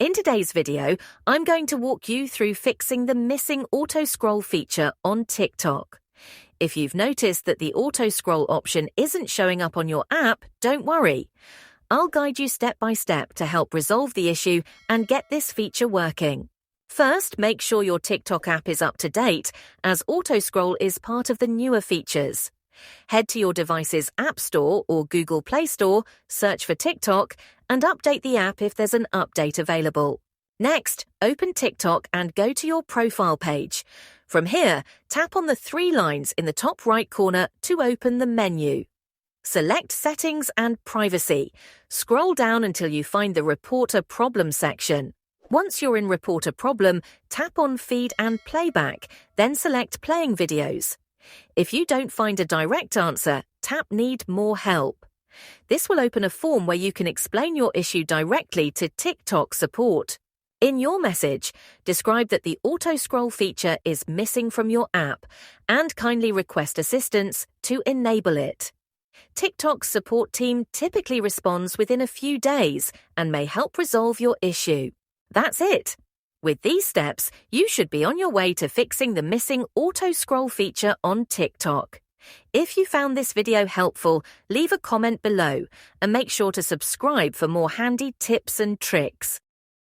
In today's video, I'm going to walk you through fixing the missing auto-scroll feature on TikTok. If you've noticed that the auto-scroll option isn't showing up on your app, don't worry. I'll guide you step by step to help resolve the issue and get this feature working. First, make sure your TikTok app is up to date, as auto-scroll is part of the newer features. Head to your device's App Store or Google Play Store, search for TikTok, and update the app if there's an update available. Next, open TikTok and go to your profile page. From here, tap on the three lines in the top right corner to open the menu. Select Settings and Privacy. Scroll down until you find the Report a Problem section. Once you're in Report a Problem, tap on Feed and Playback, then select Playing Videos. If you don't find a direct answer, tap Need More Help. This will open a form where you can explain your issue directly to TikTok support. In your message, describe that the auto-scroll feature is missing from your app and kindly request assistance to enable it. TikTok's support team typically responds within a few days and may help resolve your issue. That's it. With these steps, you should be on your way to fixing the missing auto-scroll feature on TikTok. If you found this video helpful, leave a comment below and make sure to subscribe for more handy tips and tricks.